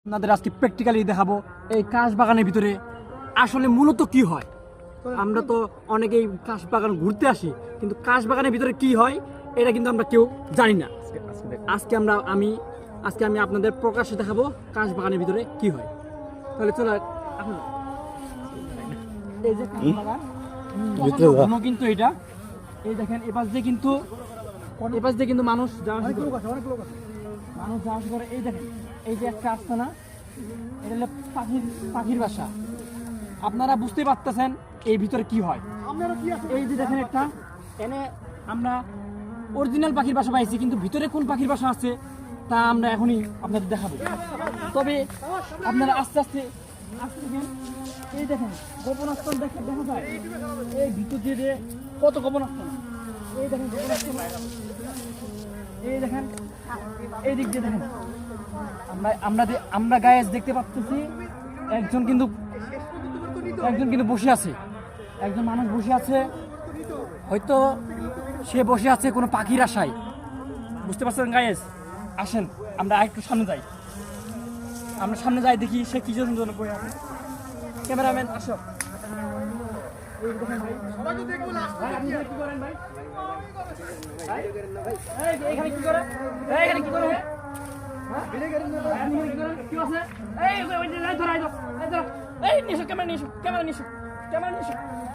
আপনাদের আজকে প্র্যাকটিক্যালি দেখাবো এই কাশ বাগানের ভিতরে আসলে মূলত কি হয়। আমরা তো অনেকেই কাশ বাগান ঘুরতে আসি, কিন্তু কাশ বাগানের ভিতরে কি হয় এটা কিন্তু আমরা কেউ জানি না। আজকে আমি আপনাদের প্রকাশ্যে দেখাবো কাশ বাগানের ভিতরে কি হয়। তাহলে চলো এখন এই যে কাশ বাগান ঘন কিন্তু এটা, এই দেখেন এপাশ দিয়ে কিন্তু মানুষ যাওয়া আসা করে। এই দেখেন এই যে একটা আস্তানা, এটা হলো পাখির বাসা। আপনারা বুঝতে পারতেছেন এই ভিতরে কি হয়। এই যে দেখেন একটা এনে আমরা অরিজিনাল পাখির বাসা পাইছি, কিন্তু ভিতরে কোন পাখির বাসা আছে তা আমরা এখনই আপনাদের দেখাবো। তবে আপনারা আস্তে আস্তে দেখেন, এই দেখেন গোপন আস্তান দেখা যায়। এই ভিতর দিয়ে কত গোপন আস্তান, এই দেখেন গোপন আস্তান, এই দেখেন এই দিক দিয়ে দেখেন। আমরা গায়ে দেখতে পাচ্ছি একজন কিন্তু বসে আছে, একজন মানুষ বসে আছে, হয়তো সে বসে আছে কোনো পাখির আশায়। বুঝতে পারছেন গায়েস? আসেন আমরা একটু সামনে যাই, দেখি সে কি জন্য বসে আছে। ক্যামেরাম্যান আসো। এই দেখেন ভাই, ভাই আপনি কি করেন ভাই? এখানে কি করে? এখানে কি করে? ক্যামেরা নিয়ে